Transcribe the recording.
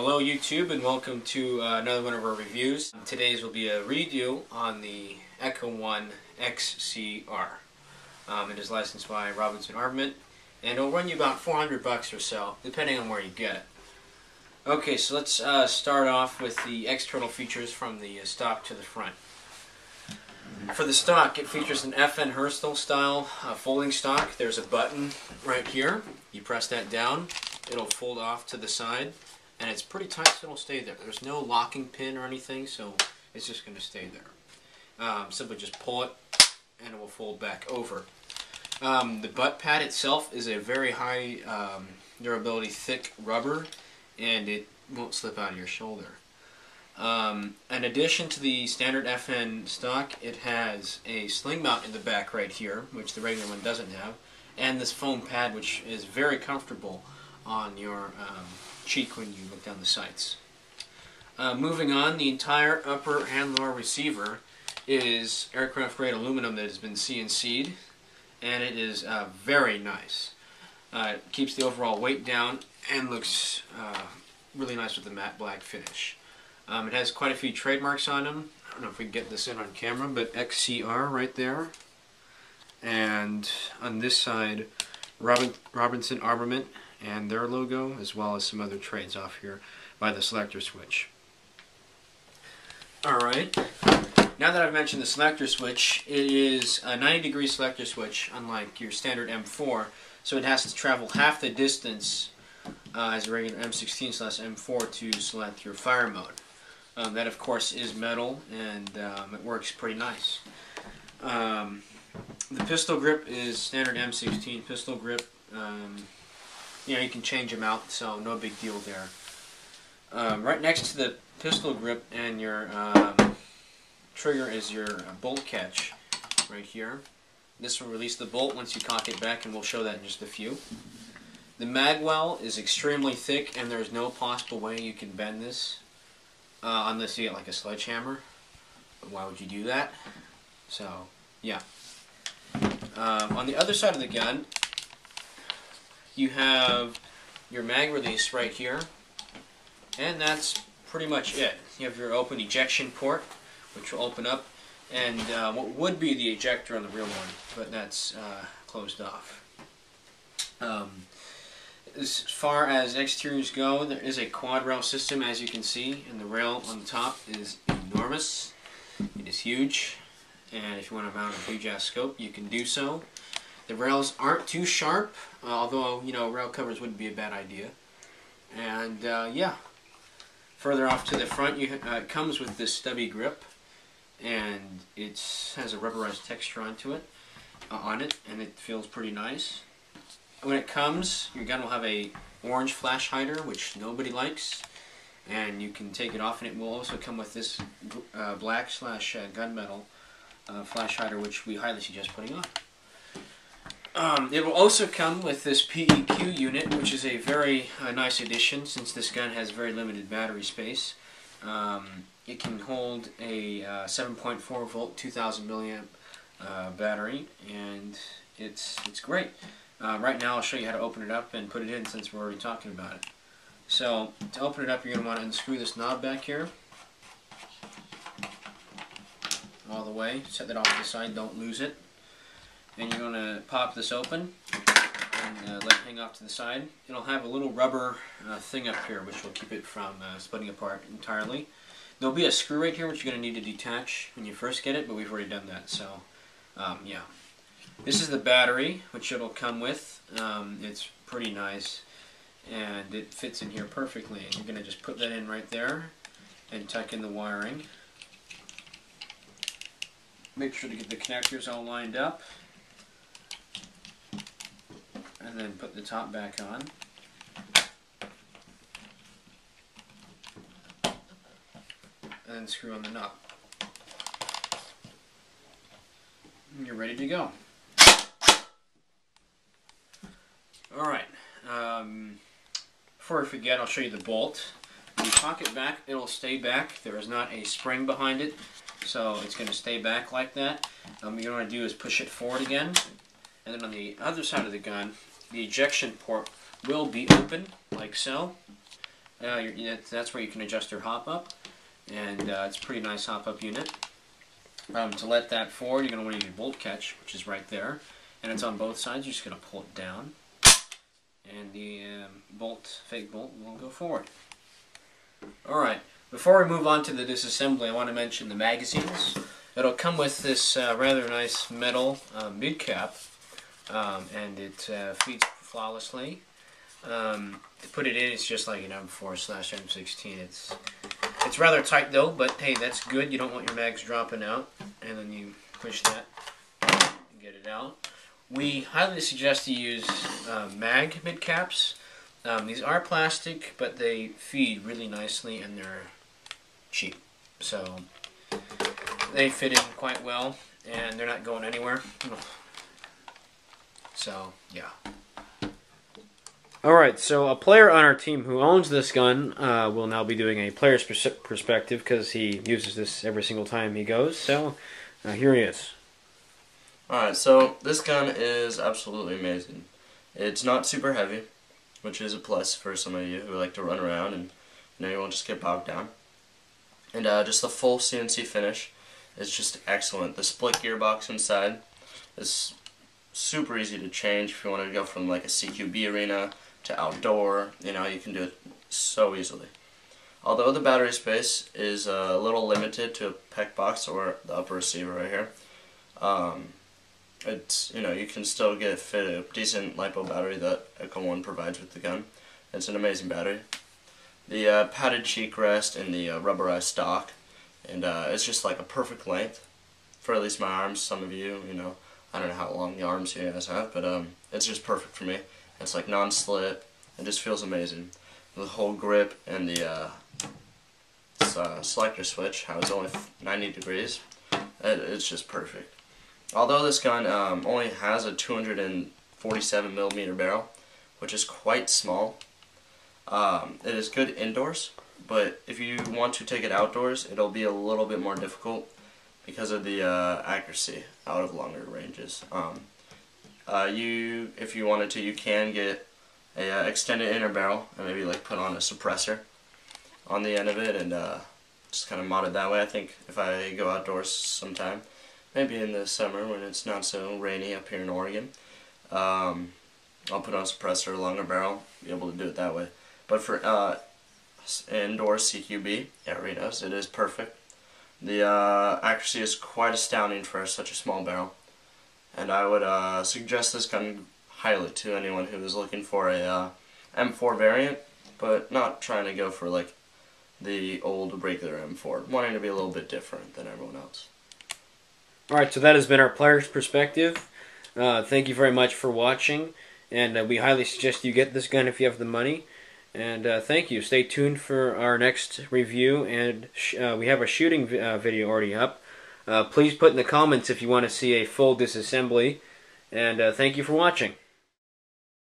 Hello YouTube, and welcome to another one of our reviews. Today's will be a review on the Echo1 XCR. It is licensed by Robinson Armament, and it'll run you about $400 or so, depending on where you get it. Okay, so let's start off with the external features from the stock to the front. For the stock, it features an FN Herstal style folding stock. There's a button right here. You press that down, it'll fold off to the side. And it's pretty tight, so it'll stay there. There's no locking pin or anything, so it's just going to stay there. Simply just pull it, and it will fold back over. The butt pad itself is a very high durability, thick rubber, and it won't slip out of your shoulder. In addition to the standard FN stock, it has a sling mount in the back right here, which the regular one doesn't have, and this foam pad, which is very comfortable on your cheek when you look down the sights. Moving on, the entire upper and lower receiver is aircraft grade aluminum that has been CNC'd, and it is very nice. It keeps the overall weight down and looks really nice with the matte black finish. It has quite a few trademarks on them. I don't know if we can get this in on camera, but XCR right there. And on this side, Robinson Armament and their logo, as well as some other trades off here by the selector switch. Alright, now that I've mentioned the selector switch, it is a 90-degree selector switch, unlike your standard M4, so it has to travel half the distance as a regular M16/M4 to select your fire mode. That, of course, is metal, and it works pretty nice. The pistol grip is standard M16 pistol grip. You know, you can change them out, so no big deal there. Right next to the pistol grip and your trigger is your bolt catch right here. This will release the bolt once you cock it back, and we'll show that in just a few. The mag well is extremely thick, and there's no possible way you can bend this unless you get like a sledgehammer. But why would you do that? So, yeah. On the other side of the gun, you have your mag release right here, and that's pretty much it. You have your open ejection port, which will open up, and what would be the ejector on the real one, but that's closed off. As far as exteriors go, there is a quad rail system, as you can see, and the rail on the top is enormous. It is huge, and if you want to mount a huge ass scope, you can do so. The rails aren't too sharp, although, you know, rail covers wouldn't be a bad idea. And, yeah. Further off to the front, it comes with this stubby grip, and it has a rubberized texture on it, and it feels pretty nice. When it comes, your gun will have a orange flash hider, which nobody likes, and you can take it off, and it will also come with this black / gunmetal flash hider, which we highly suggest putting on. It will also come with this PEQ unit, which is a very nice addition since this gun has very limited battery space. It can hold a 7.4 volt 2000 milliamp battery, and it's great. Right now I'll show you how to open it up and put it in since we're already talking about it. So to open it up, you're going to want to unscrew this knob back here all the way. Set that off to the side, don't lose it. And you're going to pop this open and let it hang off to the side. It'll have a little rubber thing up here which will keep it from splitting apart entirely. There'll be a screw right here which you're going to need to detach when you first get it, but we've already done that, so yeah. This is the battery which it'll come with. It's pretty nice, and it fits in here perfectly. And you're going to just put that in right there and tuck in the wiring. Make sure to get the connectors all lined up. And then put the top back on. And then screw on the knob. And you're ready to go. Alright, before I forget, I'll show you the bolt. When you cock it back, it'll stay back. There is not a spring behind it, so it's going to stay back like that. What you want to do is push it forward again, and then on the other side of the gun, the ejection port will be open, like so, that's where you can adjust your hop up, and it's a pretty nice hop up unit. To let that forward, you're going to want to use your bolt catch, which is right there, and it's on both sides. You're just going to pull it down, and the fake bolt will go forward. Alright, before we move on to the disassembly, I want to mention the magazines. It'll come with this rather nice metal mid cap, and it feeds flawlessly. To put it in, it's just like an M4/M16. It's rather tight though, but hey, that's good. You don't want your mags dropping out, and then you push that and get it out. We highly suggest you use mag mid caps. These are plastic, but they feed really nicely and they're cheap. So they fit in quite well and they're not going anywhere. So yeah. Alright, so a player on our team who owns this gun will now be doing a player's perspective because he uses this every single time he goes. So here he is. Alright, so this gun is absolutely amazing. It's not super heavy, which is a plus for some of you who like to run around and you won't just get bogged down. And just the full CNC finish is just excellent. The split gearbox inside is super easy to change if you want to go from like a CQB arena to outdoor. You can do it so easily. Although the battery space is a little limited to a PEC box or the upper receiver right here, it's you can still fit a decent LiPo battery that Echo1 provides with the gun. It's an amazing battery. The padded cheek rest and the rubberized stock, and it's just like a perfect length for at least my arms. Some of you, I don't know how long the arms you guys have, but it's just perfect for me. It's like non-slip. It just feels amazing. The whole grip and the selector switch, how it's only 90 degrees, it's just perfect. Although this gun only has a 247mm barrel, which is quite small, it is good indoors, but if you want to take it outdoors, it'll be a little bit more difficult because of the accuracy out of longer ranges. If you wanted to, you can get a extended inner barrel and maybe like put on a suppressor on the end of it and just kind of mod it that way. I think if I go outdoors sometime, maybe in the summer when it's not so rainy up here in Oregon, I'll put on a suppressor, a longer barrel, be able to do it that way. But for indoor CQB arenas, it is perfect. The accuracy is quite astounding for such a small barrel, and I would suggest this gun highly to anyone who is looking for a M4 variant, but not trying to go for like the old regular M4, wanting to be a little bit different than everyone else. Alright, so that has been our player's perspective. Thank you very much for watching, and we highly suggest you get this gun if you have the money. And thank you. Stay tuned for our next review, and we have a shooting video already up. Please put in the comments if you want to see a full disassembly, and thank you for watching.